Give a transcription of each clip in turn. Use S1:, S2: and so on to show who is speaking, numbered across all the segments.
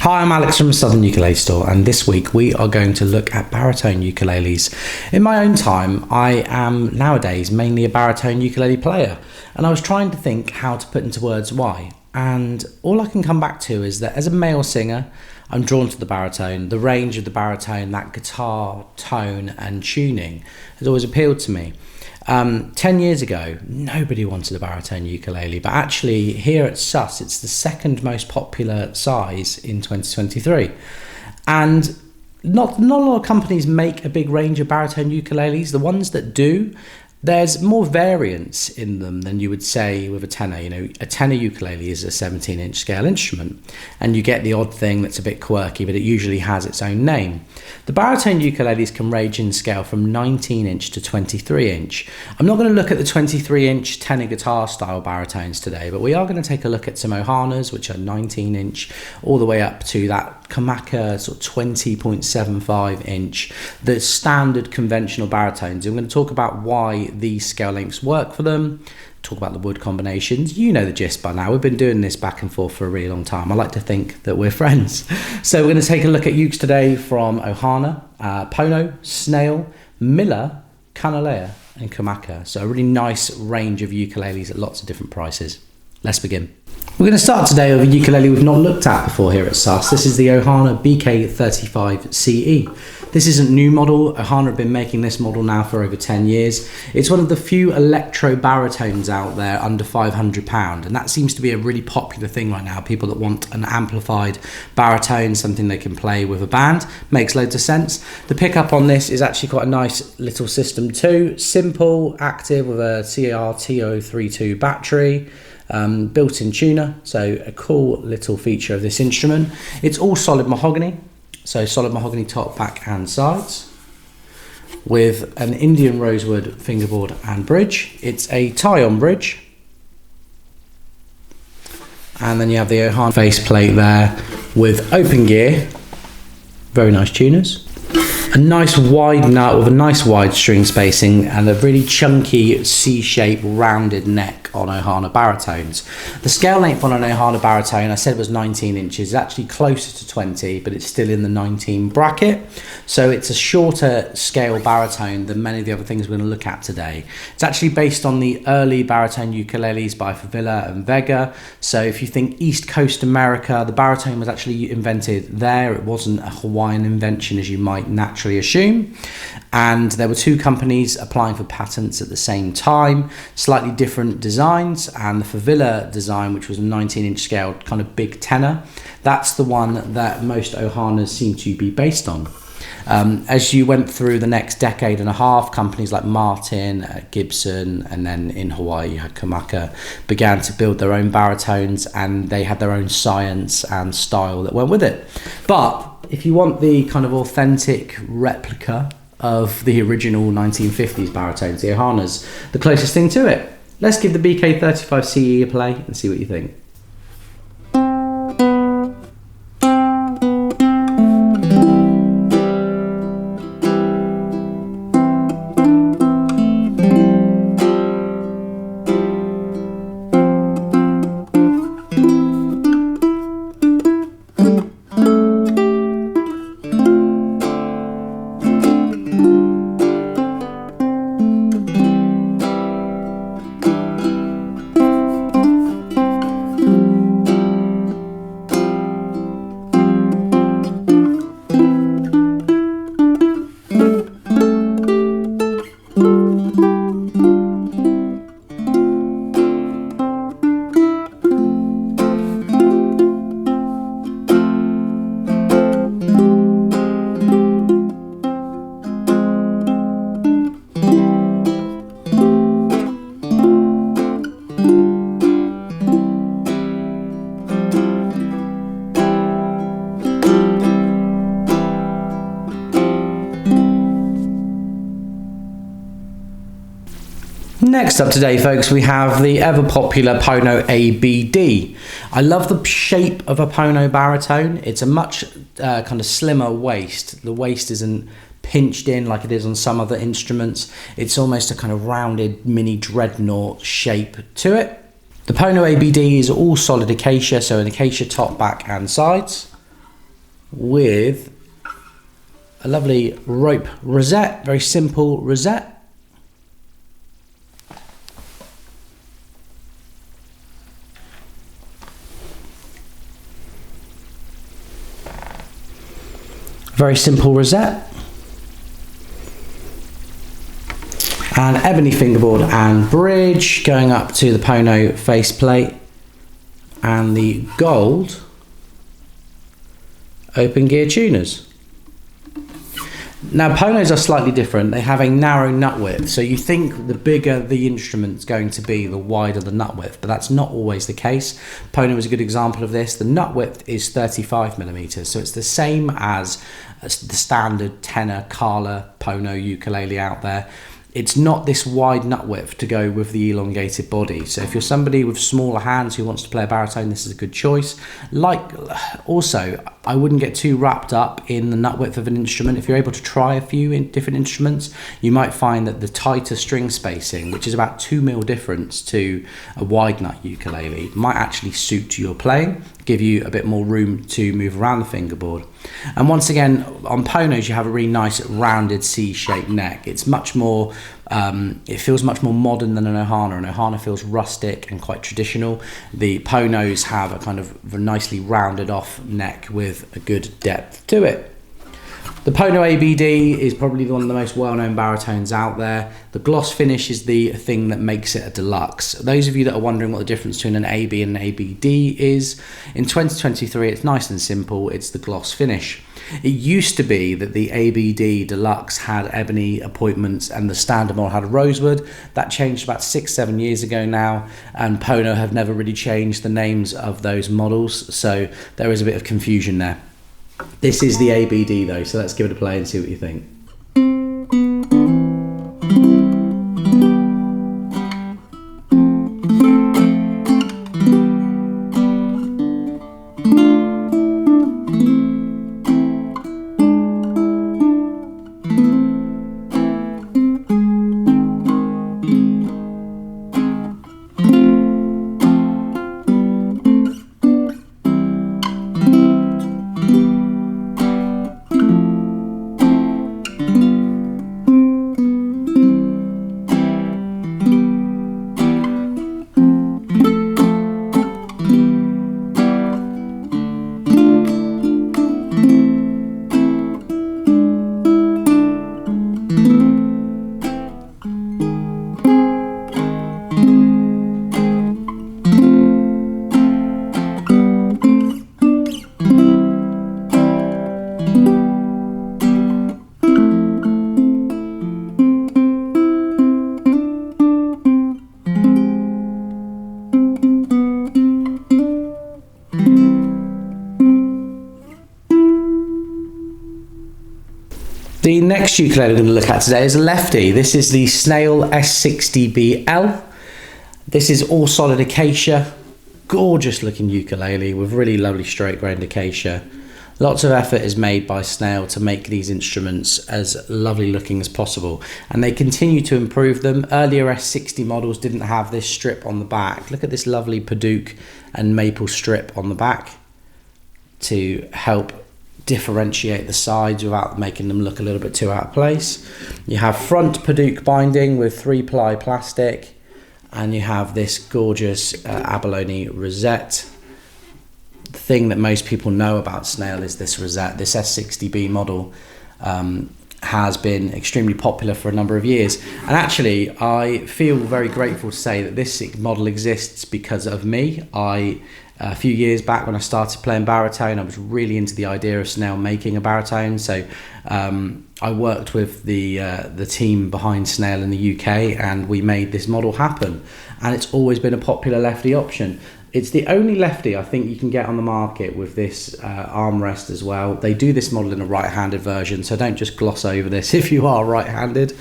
S1: Hi, I'm Alex from Southern Ukulele Store, and this week we are going to look at baritone ukuleles. In my own time, I am nowadays mainly a baritone ukulele player, and I was trying to think how to put into words why. And all I can come back to is that as a male singer, I'm drawn to the baritone. The range of the baritone, that guitar tone and tuning has always appealed to me. 10 years ago, nobody wanted a baritone ukulele, but actually here at SUS, it's the second most popular size in 2023. And not a lot of companies make a big range of baritone ukuleles. The ones that do, there's more variance in them than you would say with a tenor. You know, a tenor ukulele is a 17-inch scale instrument, and you get the odd thing that's a bit quirky, but it usually has its own name. The baritone ukuleles can range in scale from 19-inch to 23-inch. I'm not going to look at the 23-inch tenor guitar style baritones today, but we are going to take a look at some Ohanas, which are 19-inch, all the way up to that Kamaka sort of 20.75-inch, the standard conventional baritones. I'm going to talk about why these scale lengths work for them, talk about the wood combinations. You know the gist by now. We've been doing this back and forth for a really long time. I like to think that we're friends. So we're going to take a look at ukes today from Ohana, Pono, Snail, Millar, Kanile'a, and Kamaka. So a really nice range of ukuleles at lots of different prices. Let's begin. We're going to start today with a ukulele we've not looked at before here at SUS. This is the Ohana BK35CE. This isn't new model. Ohana have been making this model now for over 10 years. It's one of the few electro baritones out there under £500, and that seems to be a really popular thing right now. People that want an amplified baritone, something they can play with a band. Makes loads of sense. The pickup on this is actually quite a nice little system too. Simple, active with a Millar CO-300 battery. Built-in tuner, so a cool little feature of this instrument. It's all solid mahogany, so solid mahogany top, back and sides, with an Indian rosewood fingerboard and bridge. It's a tie-on bridge, and then you have the Ohana faceplate there with open gear, very nice tuners. A nice wide nut with a nice wide string spacing and a really chunky C-shaped rounded neck on Ohana baritones. The scale length on an Ohana baritone, I said it was 19 inches, is actually closer to 20, but it's still in the 19 bracket. So it's a shorter scale baritone than many of the other things we're going to look at today. It's actually based on the early baritone ukuleles by Favilla and Vega. So if you think East Coast America, the baritone was actually invented there. It wasn't a Hawaiian invention as you might naturally assume. And there were two companies applying for patents at the same time, slightly different designs, and the Favilla design, which was a 19-inch scale kind of big tenor, that's the one that most Ohanas seem to be based on. As you went through the next decade and a half, companies like Martin, Gibson, and then in Hawaii you had Kamaka, began to build their own baritones, and they had their own science and style that went with it. But if you want the kind of authentic replica of the original 1950s baritones, the Ohanas, the closest thing to it. Let's give the BK35CE a play and see what you think. Next up today, folks, we have the ever popular Pono ABD. I love the shape of a Pono baritone. It's a much kind of slimmer waist. The waist isn't pinched in like it is on some other instruments. It's almost a kind of rounded mini dreadnought shape to it. The Pono ABD is all solid acacia, so an acacia top, back and sides. with a lovely rope rosette, very simple rosette. Very simple rosette. And ebony fingerboard and bridge going up to the Pono faceplate, and the gold open gear tuners. Now Ponos are slightly different. They have a narrow nut width, so you think the bigger the instrument's going to be, the wider the nut width, but that's not always the case. Pono is a good example of this. The nut width is 35mm, so it's the same as the standard tenor Kala Pono ukulele out there. It's not this wide nut width to go with the elongated body. So if you're somebody with smaller hands who wants to play a baritone, this is a good choice. Also, I wouldn't get too wrapped up in the nut width of an instrument. If you're able to try a few different instruments, you might find that the tighter string spacing, which is about 2mm difference to a wide nut ukulele, might actually suit your playing, give you a bit more room to move around the fingerboard. And once again, on Ponos, you have a really nice rounded C-shaped neck. It's much more, it feels much more modern than an Ohana. An Ohana feels rustic and quite traditional. The Ponos have a kind of nicely rounded off neck with a good depth to it. The Pono ABD is probably one of the most well-known baritones out there. The gloss finish is the thing that makes it a deluxe. Those of you that are wondering what the difference between an AB and an ABD is, in 2023 it's nice and simple, it's the gloss finish. It used to be that the ABD Deluxe had ebony appointments and the standard model had rosewood. That changed about 6-7 years ago now, and Pono have never really changed the names of those models, so there is a bit of confusion there. This is the ABD though, so let's give it a play and see what you think. The next ukulele we're going to look at today is a lefty. This is the Snail S60BL. This is all solid acacia, gorgeous looking ukulele with really lovely straight grained acacia. Lots of effort is made by Snail to make these instruments as lovely looking as possible, and they continue to improve them. Earlier S60 models didn't have this strip on the back. Look at this lovely Padauk and maple strip on the back to help differentiate the sides without making them look a little bit too out of place. You have front Padauk binding with 3-ply plastic, and you have this gorgeous abalone rosette. The thing that most people know about Snail is this rosette. This S60B model has been extremely popular for a number of years, and actually I feel very grateful to say that this model exists because of me. A few years back when I started playing baritone, I was really into the idea of Snail making a baritone, so I worked with the team behind Snail in the UK, and we made this model happen, and it's always been a popular lefty option. It's the only lefty I think you can get on the market with this armrest as well. They do this model in a right-handed version, so don't just gloss over this if you are right-handed.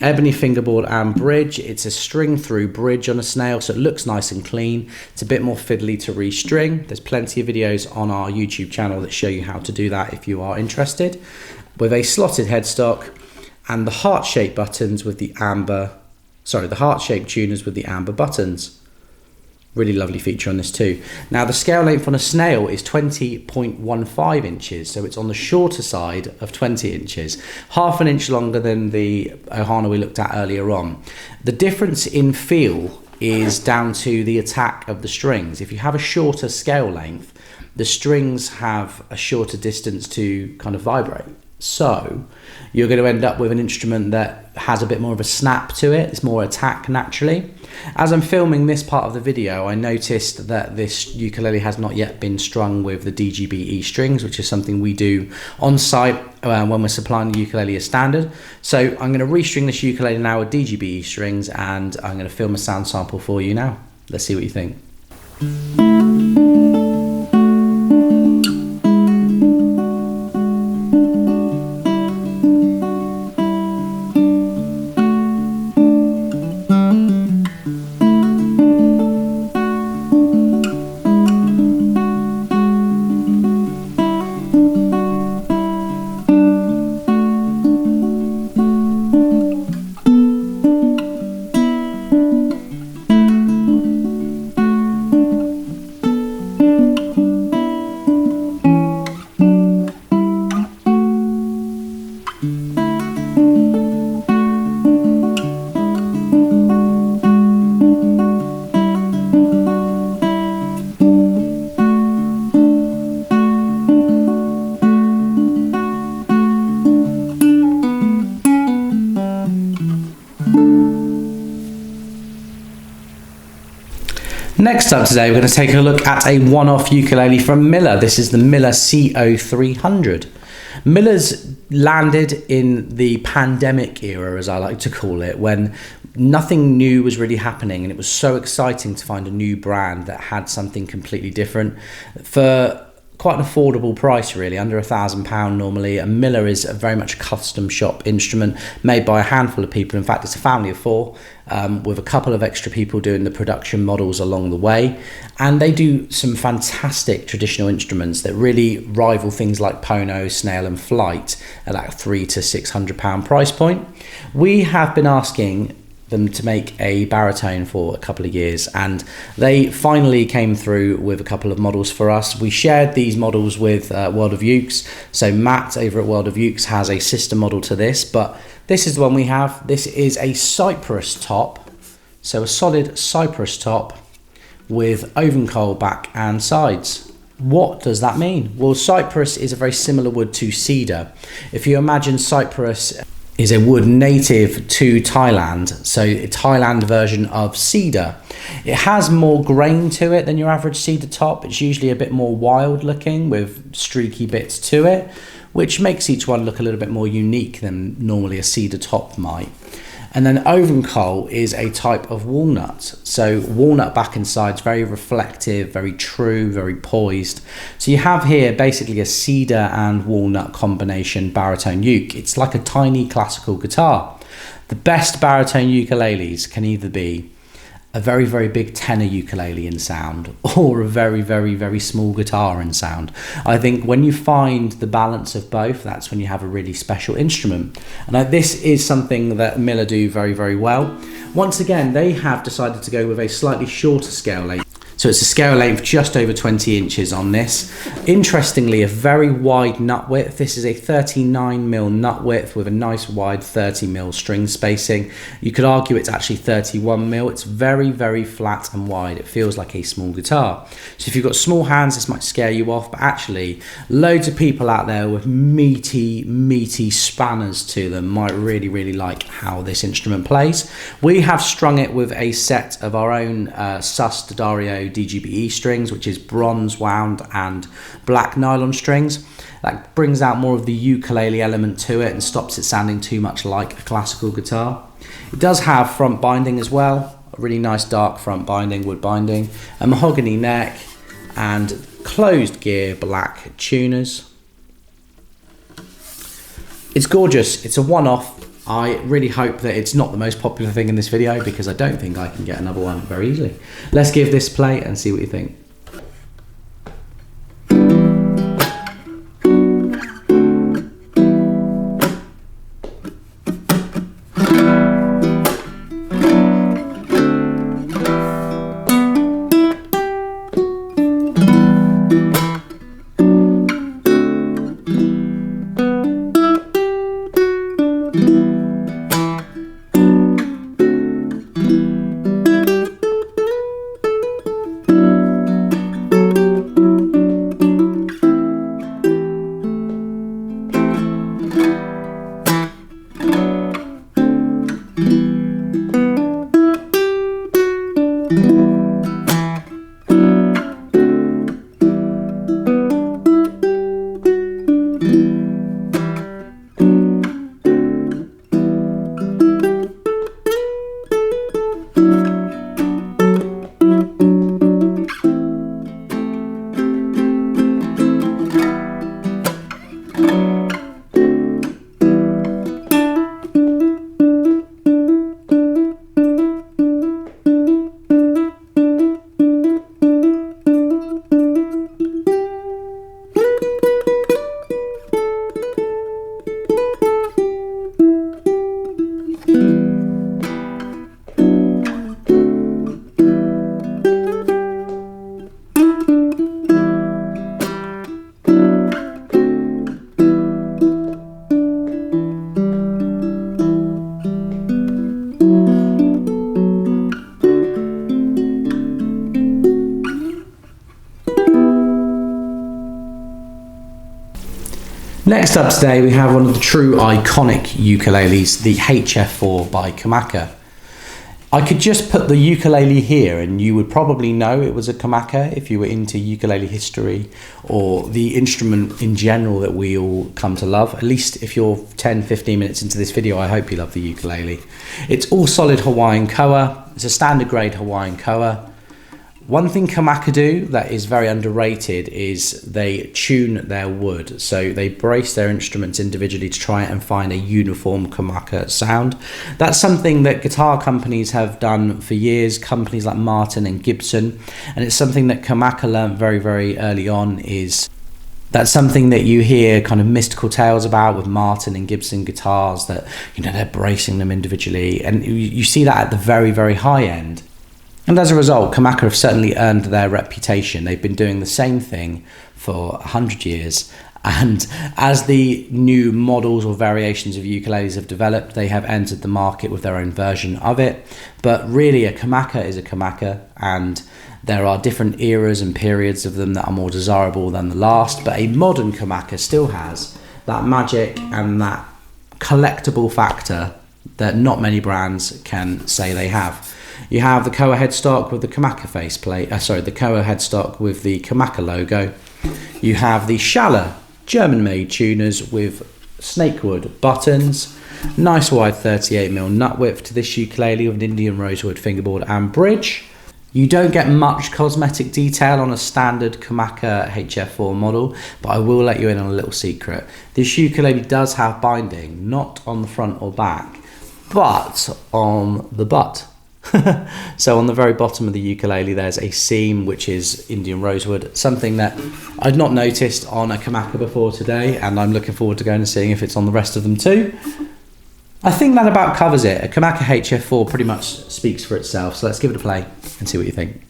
S1: Ebony fingerboard and bridge. It's a string through bridge on a Snail, so it looks nice and clean. It's a bit more fiddly to restring. There's plenty of videos on our YouTube channel that show you how to do that if you are interested. With a slotted headstock and the heart-shaped buttons with the amber, the heart-shaped tuners with the amber buttons. Really lovely feature on this too. Now the scale length on a Snail is 20.15 inches, so it's on the shorter side of 20 inches, half an inch longer than the Ohana we looked at earlier on. The difference in feel is down to the attack of the strings. If you have a shorter scale length, the strings have a shorter distance to kind of vibrate. So you're going to end up with an instrument that has a bit more of a snap to it. It's more attack naturally. As I'm filming this part of the video, I noticed that this ukulele has not yet been strung with the DGBE strings, which is something we do on site when we're supplying the ukulele as standard. So I'm going to restring this ukulele now with DGBE strings, and I'm going to film a sound sample for you now. Let's see what you think. Next up today, we're going to take a look at a one-off ukulele from Millar. This is the Millar CO-300. Millar's landed in the pandemic era, as I like to call it, when nothing new was really happening, and it was so exciting to find a new brand that had something completely different for quite an affordable price, really, under £1,000 normally. And Millar is a very much custom shop instrument made by a handful of people. In fact, it's a family of four, with a couple of extra people doing the production models along the way. And they do some fantastic traditional instruments that really rival things like Pono, Snail and Flight at that £300 to £600 price point. We have been asking them to make a baritone for a couple of years, and they finally came through with a couple of models for us. We shared these models with World of Ukes, so Matt over at World of Ukes has a sister model to this, but this is the one we have. This is a cypress top, so a solid cypress top with oven coal back and sides. What does that mean? Well, cypress is a very similar wood to cedar. If you imagine cypress is a wood native to Thailand, so a Thailand version of cedar. It has more grain to it than your average cedar top. It's usually a bit more wild looking with streaky bits to it, which makes each one look a little bit more unique than normally a cedar top might. And then oven coal is a type of walnut. So walnut back and sides, very reflective, very true, very poised. So you have here basically a cedar and walnut combination baritone uke. It's like a tiny classical guitar. The best baritone ukuleles can either be a very, very big tenor ukulele in sound or a very, very, very small guitar in sound. I think when you find the balance of both, that's when you have a really special instrument. And this is something that Millar do very, very well. Once again, they have decided to go with a slightly shorter scale length. So it's a scale length just over 20 inches on this. Interestingly, a very wide nut width. This is a 39mm nut width with a nice wide 30mm string spacing. You could argue it's actually 31mm. It's very, very flat and wide. It feels like a small guitar. So if you've got small hands, this might scare you off, but actually loads of people out there with meaty spanners to them might really, really like how this instrument plays. We have strung it with a set of our own Sus Dario DGBE strings, which is bronze wound and black nylon strings. That brings out more of the ukulele element to it and stops it sounding too much like a classical guitar. It does have front binding as well, a really nice dark front binding, wood binding, a mahogany neck and closed gear black tuners. It's gorgeous. It's a one-off. I really hope that it's not the most popular thing in this video, because I don't think I can get another one very easily. Let's give this a play and see what you think. Next up today we have one of the true iconic ukuleles, the Hf-4 by Kamaka. I could just put the ukulele here and you would probably know it was a Kamaka if you were into ukulele history or the instrument in general that we all come to love. At least if you're 10-15 minutes into this video, I hope you love the ukulele. It's all solid Hawaiian koa. It's a standard grade Hawaiian koa. One thing Kamaka do that is very underrated is they tune their wood. So they brace their instruments individually to try and find a uniform Kamaka sound. That's something that guitar companies have done for years, companies like Martin and Gibson. And it's something that Kamaka learned very, very early on. That's something that you hear kind of mystical tales about with Martin and Gibson guitars, that, you know, they're bracing them individually. And you see that at the very, very high end. And as a result, Kamaka have certainly earned their reputation. They've been doing the same thing for 100 years. And as the new models or variations of ukuleles have developed, they have entered the market with their own version of it. But really, a Kamaka is a Kamaka, and there are different eras and periods of them that are more desirable than the last. But a modern Kamaka still has that magic and that collectible factor that not many brands can say they have. You have the Koa headstock with the Kamaka faceplate, the Koa headstock with the Kamaka logo. You have the Schaller German-made tuners with snakewood buttons. Nice wide 38mm nut width to this ukulele with an Indian rosewood fingerboard and bridge. You don't get much cosmetic detail on a standard Kamaka Hf-4 model, but I will let you in on a little secret. This ukulele does have binding, not on the front or back, but on the butt. So on the very bottom of the ukulele there's a seam which is Indian rosewood, something that I'd not noticed on a Kamaka before today, and I'm looking forward to going and seeing if it's on the rest of them too. I think that about covers it. A Kamaka Hf-4 pretty much speaks for itself, so let's give it a play and see what you think.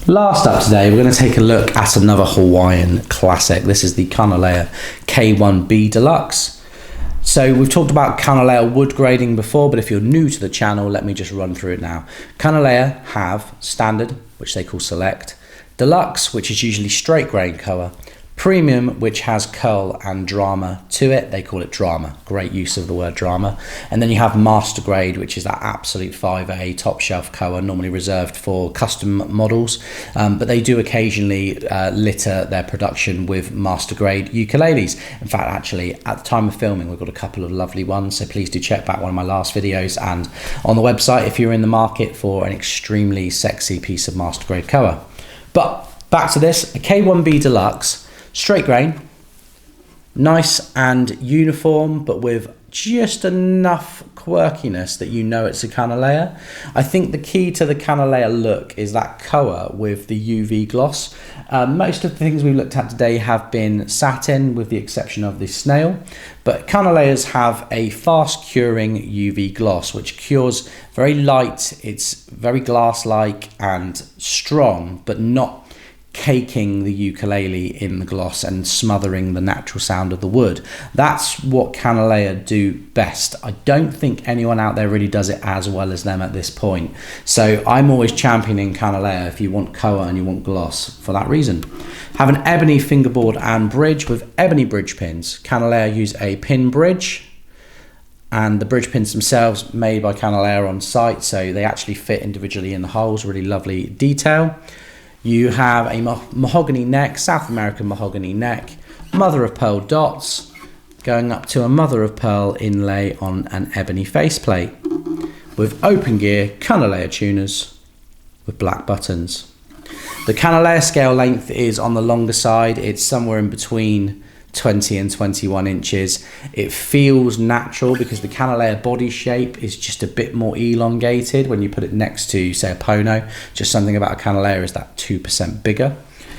S1: Last up today, we're going to take a look at another Hawaiian classic. This is the Kanile'a K-1 DLX. So we've talked about Kanile'a wood grading before, but if you're new to the channel, let me just run through it now. Kanile'a have standard, which they call select, deluxe, which is usually straight grain koa, premium, which has curl and drama to it, they call it drama. Great use of the word drama. And then you have master grade, which is that absolute 5A top shelf koa, normally reserved for custom models, but they do occasionally litter their production with master grade ukuleles. In fact, actually, at the time of filming, we've got a couple of lovely ones, so please do check back one of my last videos and on the website if you're in the market for an extremely sexy piece of master grade koa. But back to this, a K-1 DLX, straight grain, nice and uniform, but with just enough quirkiness that you know it's a Kanile'a. I think the key to the Kanile'a look is that koa with the UV gloss. Most of the things we've looked at today have been satin, with the exception of the Snail, but Kanile'as have a fast curing UV gloss which cures very light. It's very glass-like and strong, but not caking the ukulele in the gloss and smothering the natural sound of the wood. That's what Kanile'a do best. I don't think anyone out there really does it as well as them at this point. So I'm always championing Kanile'a if you want koa and you want gloss for that reason. Have an ebony fingerboard and bridge with ebony bridge pins. Kanile'a use a pin bridge, and the bridge pins themselves made by Kanile'a on site, so they actually fit individually in the holes. Really lovely detail. You have a mahogany neck, South American mahogany neck, mother of pearl dots, going up to a mother of pearl inlay on an ebony faceplate, with open gear Kanile'a tuners with black buttons. The Kanile'a scale length is on the longer side. It's somewhere in between 20 and 21 inches. It feels natural because the Kanile'a body shape is just a bit more elongated when you put it next to, say, a Pono. Just something about a Kanile'a is that 2% bigger.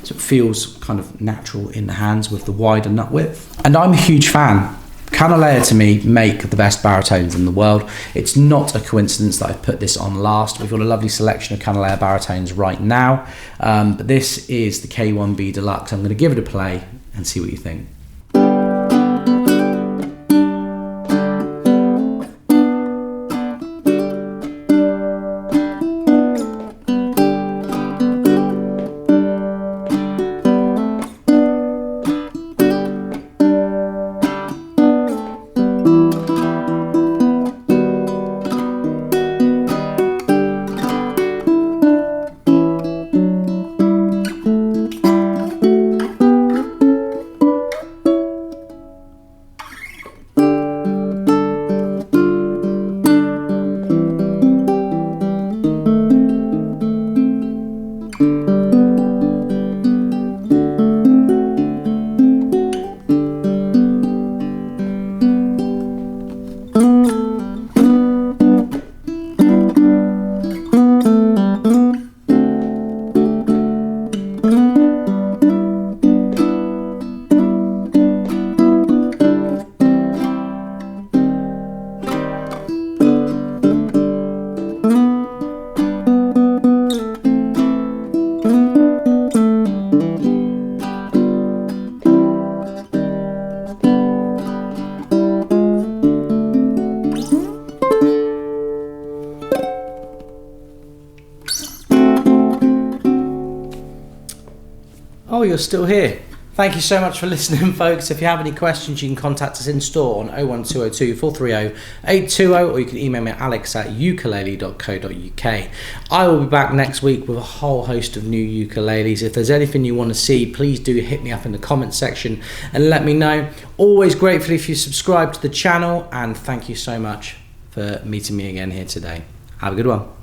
S1: So it feels kind of natural in the hands with the wider nut width. And I'm a huge fan. Kanile'a to me make the best baritones in the world. It's not a coincidence that I've put this on last. We've got a lovely selection of Kanile'a baritones right now. But this is the K-1 DLX. I'm going to give it a play and see what you think. Oh, you're still here. Thank you so much for listening, folks. If you have any questions, you can contact us in store on 01202 430 820, or you can email me at alex@ukulele.co.uk. I will be back next week with a whole host of new ukuleles. If there's anything you want to see, please do hit me up in the comment section and let me know. Always grateful if you subscribe to the channel, and thank you so much for meeting me again here today. Have a good one.